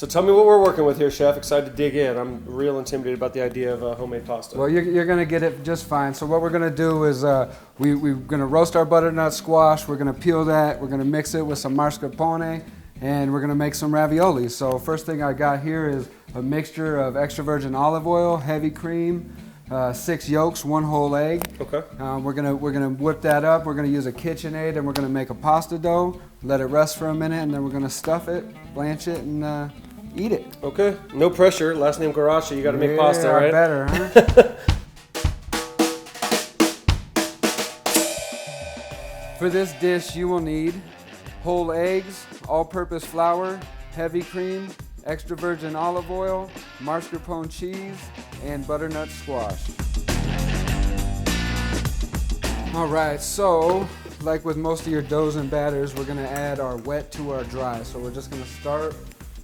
So tell me what we're working with here, Chef. Excited to dig in. I'm real intimidated about the idea of homemade pasta. Well, you're going to get it just fine. So what we're going to do is we're going to roast our butternut squash. We're going to peel that. We're going to mix it with some mascarpone, and we're going to make some ravioli. So first thing I got here is a mixture of extra virgin olive oil, heavy cream, 6 yolks, 1 whole egg. Okay. We're gonna whip that up. We're gonna use a KitchenAid, and we're gonna make a pasta dough. Let it rest for a minute, and then we're gonna stuff it, blanch it, and eat it. Okay. No pressure. Last name Garaci. You got to make pasta, right? Better, huh? For this dish, you will need whole eggs, all-purpose flour, heavy cream, extra virgin olive oil, mascarpone cheese, and butternut squash. All right, so like with most of your doughs and batters, we're gonna add our wet to our dry. So we're just gonna start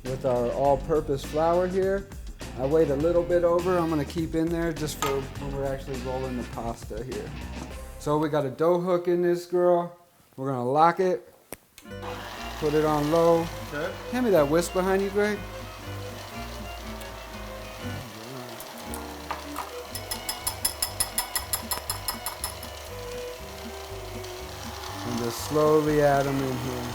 with our all-purpose flour here. I weighed a little bit over. I'm gonna keep in there just for when we're actually rolling the pasta here. So we got a dough hook in this girl. We're gonna lock it, put it on low. Okay. Hand me that whisk behind you, Greg. And just slowly add them in here.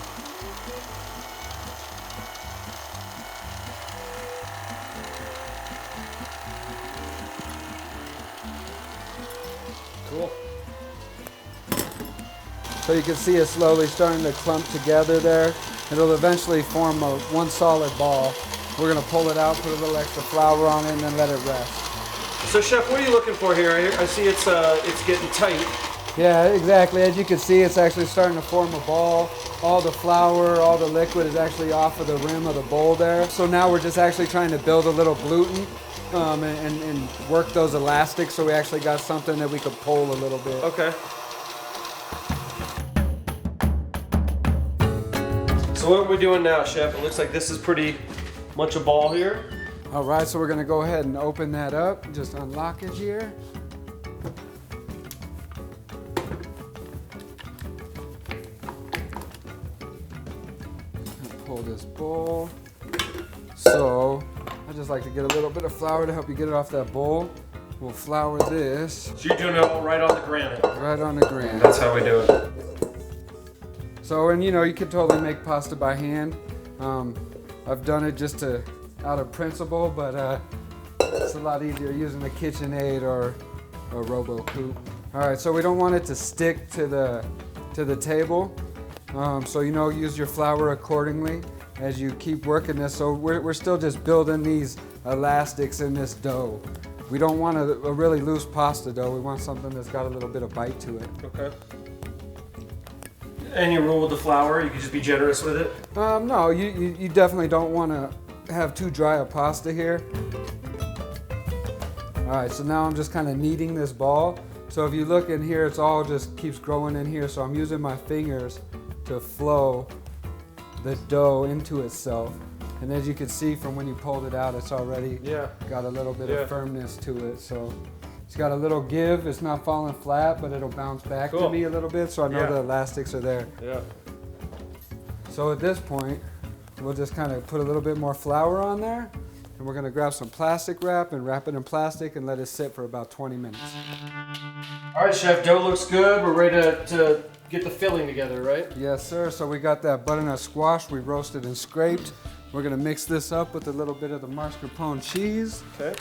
Cool. So you can see it slowly starting to clump together there. It'll eventually form one solid ball. We're gonna pull it out, put a little extra flour on it, and then let it rest. So, Chef, what are you looking for here? I see it's getting tight. Yeah, exactly. As you can see, it's actually starting to form a ball. All the flour, all the liquid is actually off of the rim of the bowl there. So now we're just actually trying to build a little gluten and work those elastics so we actually got something that we could pull a little bit. Okay. So what are we doing now, Chef? It looks like this is pretty much a ball here. All right, so we're gonna go ahead and open that up. Just unlock it here. Pull this bowl. So I just like to get a little bit of flour to help you get it off that bowl. We'll flour this So you're doing it all right on the granite. right on the granite. That's how we do it. So, and you know, you could totally make pasta by hand. I've done it just out of principle, but it's a lot easier using a KitchenAid or a RoboCoupe. All right, so we don't want it to stick to the table. So, you know, use your flour accordingly as you keep working this. So we're still just building these elastics in this dough. We don't want a really loose pasta dough. We want something that's got a little bit of bite to it. Okay. Any rule with the flour? You can just be generous with it? No, you definitely don't want to have too dry a pasta here. All right, so now I'm just kind of kneading this ball. So if you look in here, it's all just keeps growing in here. So I'm using my fingers to flow the dough into itself. And as you can see from when you pulled it out, it's already got a little bit of firmness to it. So it's got a little give. It's not falling flat, but it'll bounce back to me a little bit, so I know the elastics are there. Yeah. So at this point, we'll just kind of put a little bit more flour on there, and we're gonna grab some plastic wrap and wrap it in plastic and let it sit for about 20 minutes. All right, Chef, dough looks good. We're ready to get the filling together, right? Yes, sir. So we got that butternut squash we roasted and scraped. We're gonna mix this up with a little bit of the mascarpone cheese. Okay.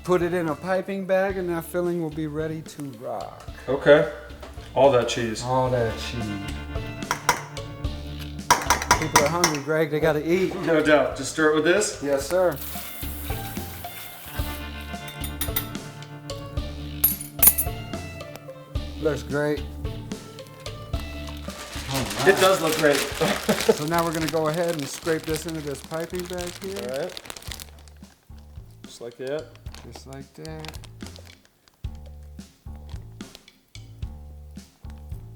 Put it in a piping bag, and that filling will be ready to rock. Okay. All that cheese. All that cheese. People are hungry, Greg. They gotta eat. No doubt. Just stir it with this? Yes, sir. Looks great. Oh, It does look great. So now we're gonna go ahead and scrape this into this piping bag here. All right. Just like that. Just like that.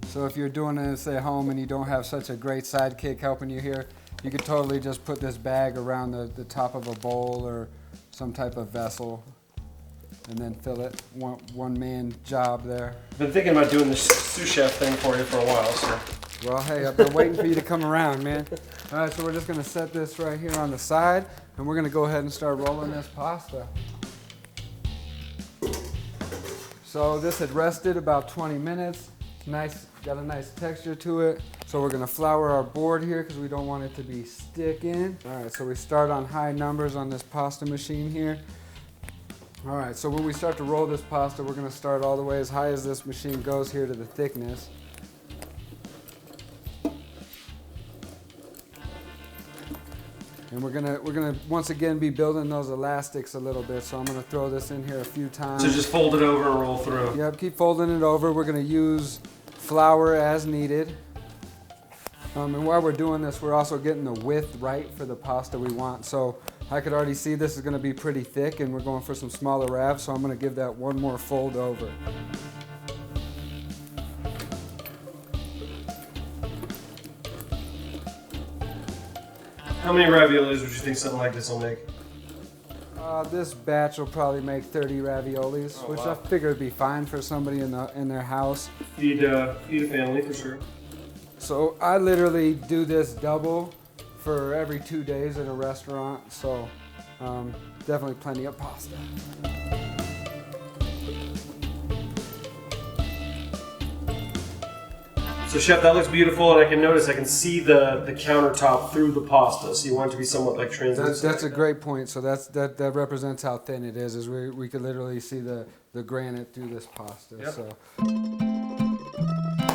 So if you're doing this at home and you don't have such a great sidekick helping you here, you could totally just put this bag around the top of a bowl or some type of vessel and then fill it. One man job there. I've been thinking about doing this sous chef thing for you for a while, so. Well, hey, I've been waiting for you to come around, man. All right, so we're just gonna set this right here on the side, and we're gonna go ahead and start rolling this pasta. So this had rested about 20 minutes. Nice, got a nice texture to it. So we're gonna flour our board here because we don't want it to be sticking. All right, so we start on high numbers on this pasta machine here. All right, so when we start to roll this pasta, we're gonna start all the way as high as this machine goes here to the thickness. And we're gonna once again be building those elastics a little bit. So I'm gonna throw this in here a few times. So just fold it over and roll through. Yep, keep folding it over. We're gonna use flour as needed. And while we're doing this, we're also getting the width right for the pasta we want. So I could already see this is gonna be pretty thick, and we're going for some smaller ravs. So I'm gonna give that one more fold over. How many raviolis would you think something like this will make? This batch will probably make 30 raviolis, which wow. I figure would be fine for somebody in their house. Feed a family for sure. So I literally do this double for every 2 days at a restaurant. So definitely plenty of pasta. So Chef, that looks beautiful, and I can see the countertop through the pasta. So you want it to be somewhat like translucent. That's a great point. So that represents how thin it is. Is we could literally see the granite through this pasta. Yep.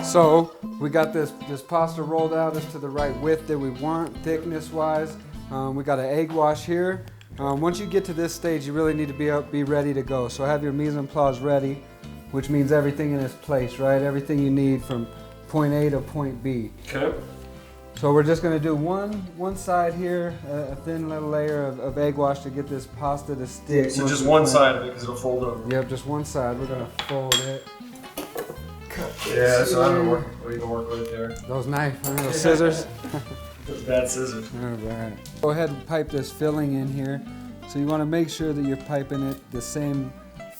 So we got this pasta rolled out as to the right width that we want, thickness wise. We got an egg wash here. Once you get to this stage, you really need to be ready to go. So have your mise en place ready, which means everything in its place, right? Everything you need from point A to point B. Okay. So we're just gonna do one side here, a thin little layer of egg wash to get this pasta to stick. So just one side of it because it'll fold over. Yep, just one side. We're gonna fold it. Yeah, so I don't know what you can work with there. Those knife, those scissors. Those bad scissors. All right. Go ahead and pipe this filling in here. So you wanna make sure that you're piping it the same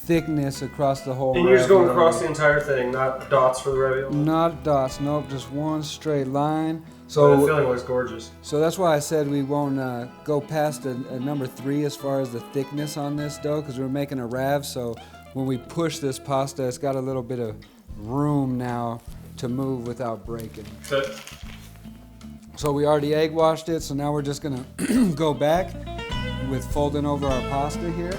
thickness across the whole. And you're just going across the entire thing, not dots for the ravioli? Not dots, nope, just one straight line. So the filling looks gorgeous. So that's why I said we won't go past a number 3 as far as the thickness on this dough, because we're making a rav. So when we push this pasta, it's got a little bit of room now to move without breaking. Okay. So we already egg washed it, so now we're just gonna go back with folding over our pasta here.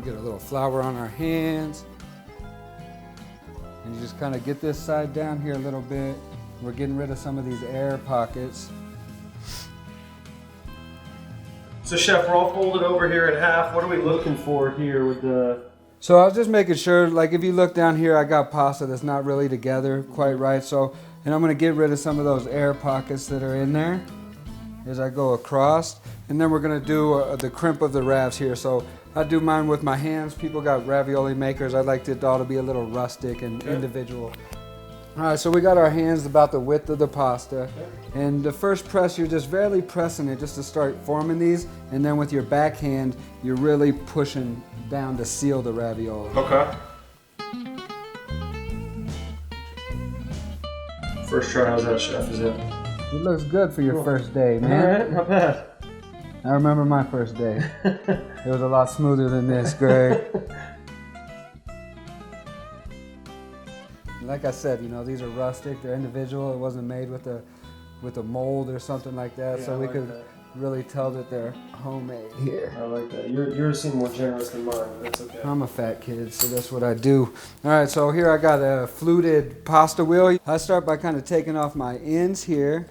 Get a little flour on our hands. And you just kind of get this side down here a little bit. We're getting rid of some of these air pockets. So Chef, we're all folded over here in half. What are we looking for here with the... So I was just making sure, like if you look down here, I got pasta that's not really together quite right. So, and I'm gonna get rid of some of those air pockets that are in there as I go across. And then we're gonna do the crimp of the ravs here. So I do mine with my hands. People got ravioli makers. I like it all to be a little rustic and individual. All right, so we got our hands about the width of the pasta. And the first press, you're just barely pressing it just to start forming these. And then with your backhand, you're really pushing down to seal the ravioli. Okay. First try, how's that, Chef? Is it? It looks good for your first day, man. All right, not bad. I remember my first day. It was a lot smoother than this, Greg. Like I said, you know, these are rustic, they're individual. It wasn't made with a mold or something like that, Yeah, so I we like could that. really tell that they're homemade here. I like that. Yours seem more generous than mine, but that's okay. I'm a fat kid, so that's what I do. All right, so here I got a fluted pasta wheel. I start by kind of taking off my ends here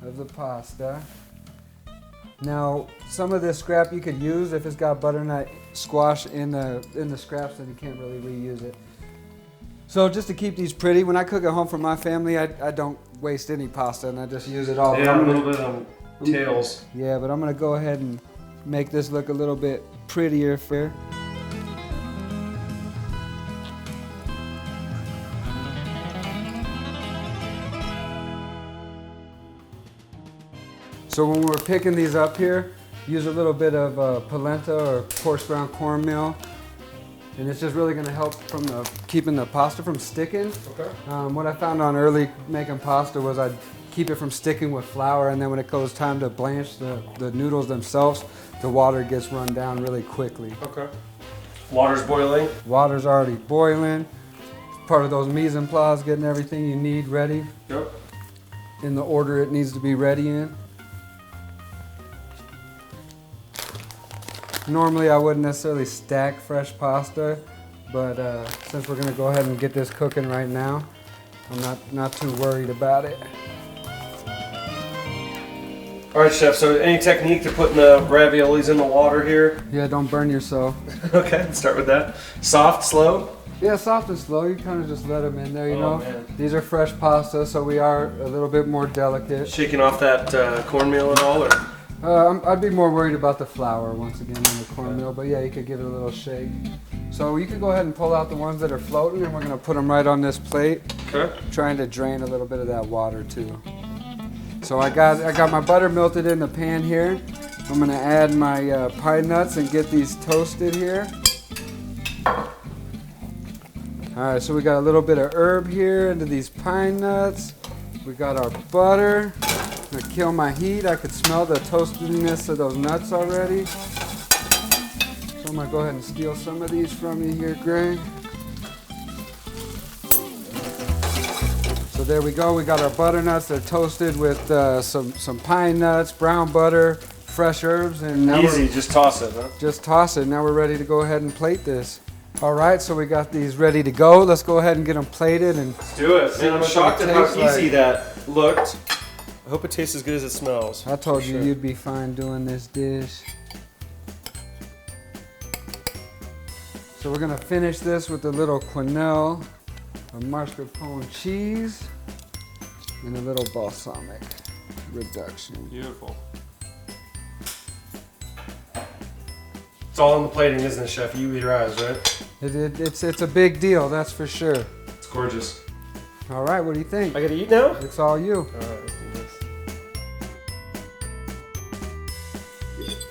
of the pasta. Now, some of this scrap you could use if it's got butternut squash in the scraps, then you can't really reuse it. So just to keep these pretty, when I cook at home for my family, I don't waste any pasta and I just use it all. Yeah, a little bit on tails. Yeah, but I'm gonna go ahead and make this look a little bit prettier for. So when we're picking these up here, Use a little bit of polenta or coarse ground cornmeal. And it's just really gonna help from keeping the pasta from sticking. Okay. What I found on early making pasta was I'd keep it from sticking with flour, and then when it goes time to blanch the noodles themselves, the water gets run down really quickly. Okay. Water's boiling. Water's already boiling. Part of those mise en place, getting everything you need ready Yep. in the order it needs to be ready in. Normally I wouldn't necessarily stack fresh pasta, but since we're gonna go ahead and get this cooking right now, I'm not too worried about it. All right, chef. So, any technique to putting the raviolis in the water here? Yeah, don't burn yourself. Okay, let's start with that. Soft, slow. Yeah, soft and slow. You kind of just let them in there, you know. Man. These are fresh pasta, so we are a little bit more delicate. Shaking off that cornmeal at all, or? I'd be more worried about the flour once again than the cornmeal, but yeah, you could give it a little shake. So you can go ahead and pull out the ones that are floating, and we're gonna put them right on this plate. Okay. Trying to drain a little bit of that water too. So I got my butter melted in the pan here. I'm gonna add my pine nuts and get these toasted here. All right, so we got a little bit of herb here into these pine nuts. We got our butter. I'm gonna kill my heat. I could smell the toastedness of those nuts already. So I'm gonna go ahead and steal some of these from you here, Greg. So there we go. We got our butternuts. They're toasted with some pine nuts, brown butter, fresh herbs, and now Easy, just toss it, huh? just toss it. Now we're ready to go ahead and plate this. All right, so we got these ready to go. Let's go ahead and get them plated and Let's do it. See Man, I'm what shocked it at how tastes easy like. that looked. I hope it tastes as good as it smells. I told you Sure. you'd be fine doing this dish. So we're gonna finish this with a little quenelle, a mascarpone cheese, and a little balsamic reduction. Beautiful. It's all in the plating, isn't it, chef? You with your eyes, right? It's a big deal, that's for sure. It's gorgeous. All right, what do you think? I gotta eat now? It's all you. All right, let's do this.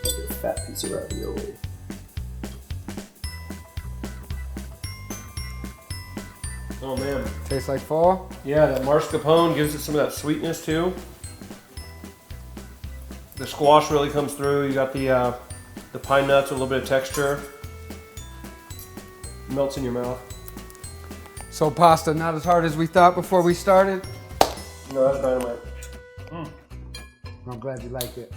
Get a fat piece of ravioli. Oh man. Tastes like fall. Yeah, that mascarpone gives it some of that sweetness too. The squash really comes through. You got the pine nuts with a little bit of texture. Melts in your mouth. So pasta, not as hard as we thought before we started. No, that's dynamite. I'm glad you like it.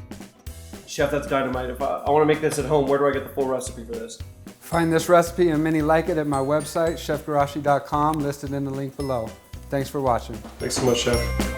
Chef, that's dynamite. If I want to make this at home, where do I get the full recipe for this? Find this recipe and many like it at my website, chefgarashi.com, listed in the link below. Thanks for watching. Thanks so much, Chef.